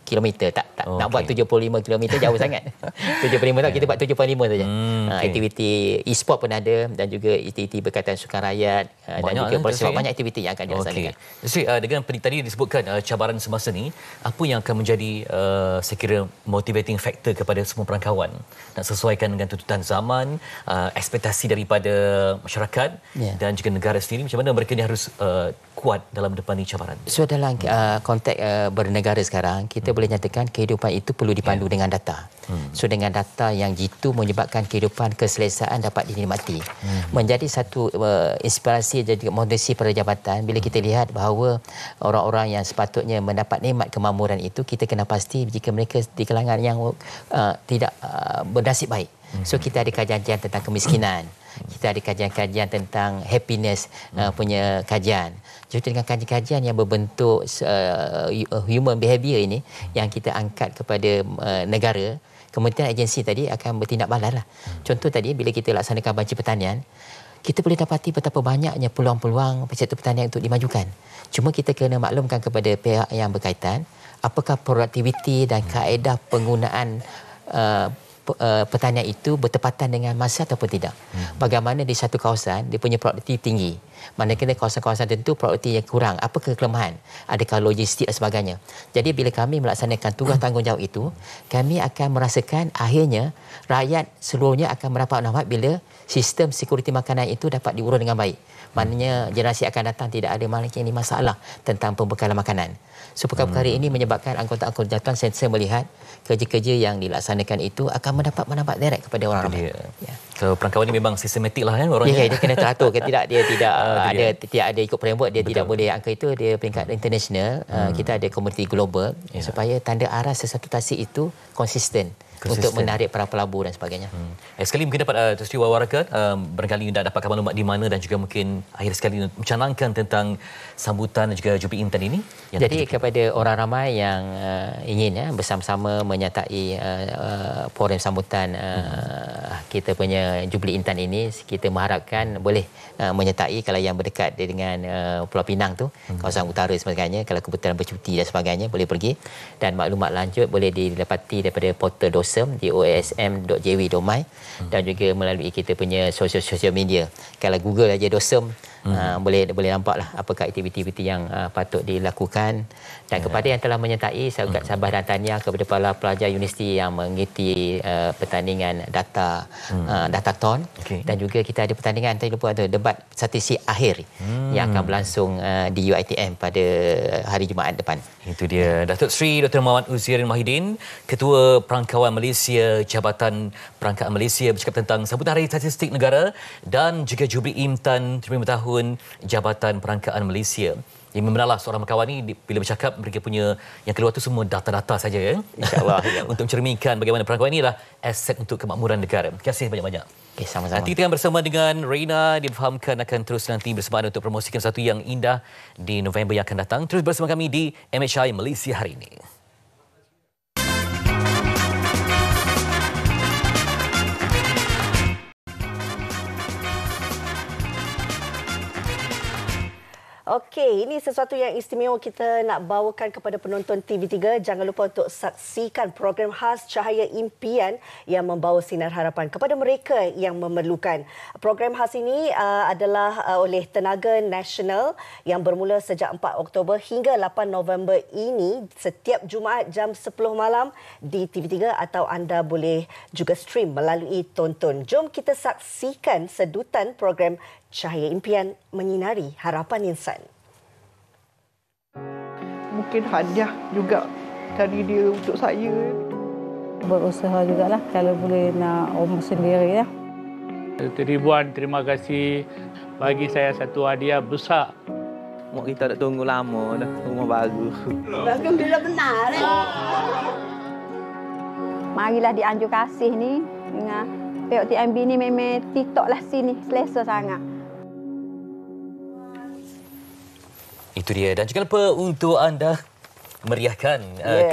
kilometer. Tak nak buat 75 kilometer jauh sangat. 75 tak, kita buat 7.5 saja. Aktiviti e-sport pun ada dan juga aktiviti berkaitan sukan rakyat dan juga banyak aktiviti yang akan dilaksanakan. Jadi dengan tadi disebutkan cabaran semasa ni, apa yang akan menjadi saya kira motivating factor kepada semua perangkawan nak sesuaikan dengan tuntutan zaman, ekspektasi daripada masyarakat dan juga negara sendiri, macam mana mereka ni harus kuat dalam menghadapi cabaran? So dalam konteks bernegara sekarang, kita boleh nyatakan kehidupan itu perlu dipandu dengan data. So dengan data yang jitu menyebabkan kehidupan keselesaan dapat dinikmati. Menjadi satu inspirasi dan motivasi pada jabatan bila kita lihat bahawa orang-orang yang sepatutnya mendapat nikmat kemakmuran itu, kita kena pasti jika mereka di kalangan yang tidak bernasib baik. So kita ada kajian tentang kemiskinan. Kita ada kajian-kajian tentang happiness punya kajian. Jadi dengan kajian-kajian yang berbentuk human behavior ini yang kita angkat kepada negara, kementerian agensi tadi akan bertindak balas lah. Contoh tadi bila kita laksanakan banci pertanian, kita boleh dapati betapa banyaknya peluang-peluang sektor pertanian untuk dimajukan. Cuma kita kena maklumkan kepada pihak yang berkaitan apakah produktiviti dan kaedah penggunaan pertanian itu bertepatan dengan masa ataupun tidak. Bagaimana di satu kawasan dia punya produktiviti tinggi, manakala kawasan-kawasan tertentu produktiviti yang kurang, apa kelemahan, adakah logistik dan sebagainya. Jadi bila kami melaksanakan tugas tanggungjawab itu, kami akan merasakan akhirnya rakyat seluruhnya akan mendapat manfaat bila sistem sekuriti makanan itu dapat diurus dengan baik. Maknanya generasi akan datang tidak ada masalah tentang pembekalan makanan. So perkara ini menyebabkan anggota-anggota jawatan sentiasa melihat kerja-kerja yang dilaksanakan itu akan mendapat manfaat direct kepada orang ramai. So perangkawan ini memang sistematik lah kan orangnya. Dia kena teratur. Tidak ada ikut framework, dia tidak boleh angka itu, dia peringkat international. Kita ada komuniti global supaya tanda arah sesuatu tasik itu konsisten untuk menarik para pelabur dan sebagainya. Sekali mungkin dapat Sri Wawaraka barangkali anda dapatkan maklumat di mana dan juga mungkin akhir sekali mencanangkan tentang sambutan dan juga Jubli Intan ini. Jadi kepada orang ramai yang ingin bersama-sama menyertai forum sambutan kita punya Jubli Intan ini, kita mengharapkan boleh menyertai kalau yang berdekat dengan Pulau Pinang tu, kawasan utara sebagainya, kalau kebetulan bercuti dan sebagainya boleh pergi, dan maklumat lanjut boleh didapati daripada portal DOSM di osm.jw.my dan juga melalui kita punya sosial media. Kalau Google aja DOSM, boleh nampaklah apakah aktiviti-aktiviti yang patut dilakukan. Dan kepada yang telah menyertai, saya ucap sabar dan tahniah kepada para pelajar universiti yang mengikuti pertandingan datathon, dan juga kita ada pertandingan tadi lupa ada debat statistik akhir yang akan berlangsung di UiTM pada hari Jumaat depan. Itu dia Datuk Seri Dr. Muhammad Uzairin Mahidin, Ketua Perangkawan Malaysia, Jabatan Perangkaan Malaysia, bercakap tentang sambutan Hari Statistik Negara dan juga Jubli Intan 75 tahun Jabatan Perangkaan Malaysia. Yang membenarlah seorang perangkawan ni bila bercakap mereka punya yang keluar tu semua data-data saja ya. InsyaAllah. Untuk mencerminkan bagaimana perangkawan inilah aset untuk kemakmuran negara. Terima kasih banyak-banyak. Sama-sama. Nanti kita akan bersama dengan Reina, difahamkan akan terus nanti bersemangat untuk promosikan satu yang indah di November yang akan datang. Terus bersama kami di MHI Malaysia hari ini. Okey, ini sesuatu yang istimewa kita nak bawakan kepada penonton TV3. Jangan lupa untuk saksikan program khas Cahaya Impian yang membawa sinar harapan kepada mereka yang memerlukan. Program khas ini adalah oleh Tenaga Nasional yang bermula sejak 4 Oktober hingga 8 November ini setiap Jumaat jam 10 malam di TV3 atau anda boleh juga stream melalui Tonton. Jom kita saksikan sedutan program Cahaya Impian menyinari harapan insan. Mungkin hadiah juga dari dia untuk saya. Berusaha jugalah kalau boleh nak umur sendiri ya. Ribuan terima kasih bagi saya satu hadiah besar Mak kita dah tunggu lama dah rumah baru. Bagus bila benar. Marilah dianjur kasih ni dengan POTMB ni memang TikTok lah sini selesa sangat. Itu dia. Dan jangan lupa untuk anda meriahkan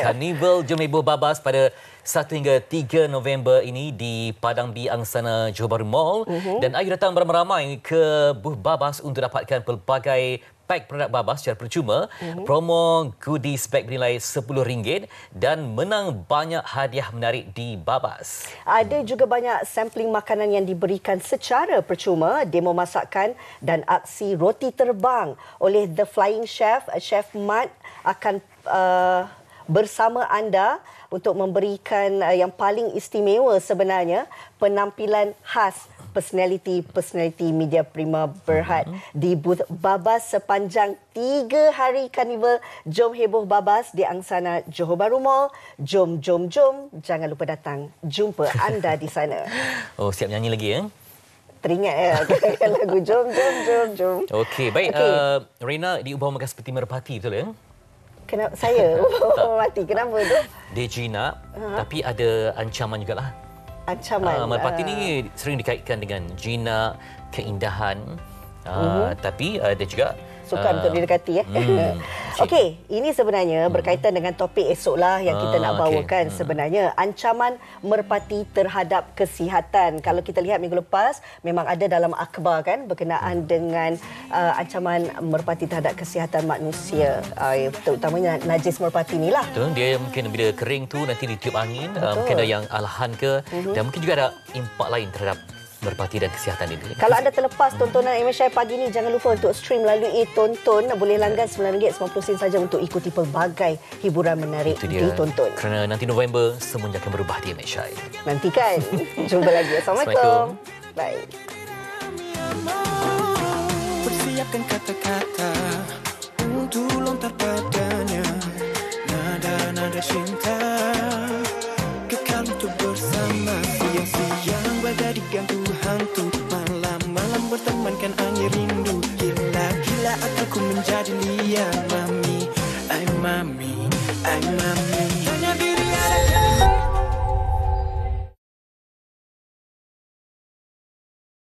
Karnival Jom Heboh Babas pada 1 hingga 3 November ini di Padang B Angsana Johor Bahru Mall. Dan ayo datang beramai-ramai ke booth Babas untuk dapatkan pelbagai pack produk Babas secara percuma, promo goodies bag bernilai RM10 dan menang banyak hadiah menarik di Babas. Ada juga banyak sampling makanan yang diberikan secara percuma, demo masakan dan aksi roti terbang oleh The Flying Chef. Chef Mat akan bersama anda untuk memberikan yang paling istimewa sebenarnya, penampilan khas personaliti media prima Berhad di booth Babas sepanjang 3 hari Karnival Jom Heboh Babas di Angsana Johor Bahru Mall. Jom, jom, jom. Jangan lupa datang. Jumpa anda di sana. Oh, siap nyanyi lagi ya? Teringat lagu Jom, Jom, Jom, Jom. Okey, baik. Reina diubah makan seperti merpati, betul ya? Kenapa saya? Mati. Kenapa tu? Dia jinak, tapi ada ancaman jugalah. Ancaman. Merpati ni sering dikaitkan dengan jinak, keindahan. Tapi ada juga sukan untuk didekati. Okey, ini sebenarnya berkaitan dengan topik esoklah yang kita nak bawakan. Sebenarnya ancaman merpati terhadap kesihatan. Kalau kita lihat minggu lepas memang ada dalam akhbar kan berkenaan dengan ancaman merpati terhadap kesihatan manusia. Terutamanya najis merpati ni lah. Betul, dia mungkin bila kering tu nanti ditiup angin, mungkin ada yang alahan ke, dan mungkin juga ada impak lain terhadap merpati dan kesihatan ini. Kalau anda terlepas tontonan MSI pagi ni, jangan lupa untuk stream melalui Tonton. Boleh langgan RM9.90 saja untuk ikuti pelbagai hiburan menarik di Tonton. Kerana nanti November semuanya akan berubah di MSI. Nantikan. Jumpa lagi. Assalamualaikum. Bye. Persiapkan kata-kata untuk lontar padanya. Nada-nada cinta kekal untuk bersama. Siang-siang bagai digantung hantu, malam-malam bertemankan angin rindu. Gila-gila aku menjadi liar, mami, ay mami, ay mami.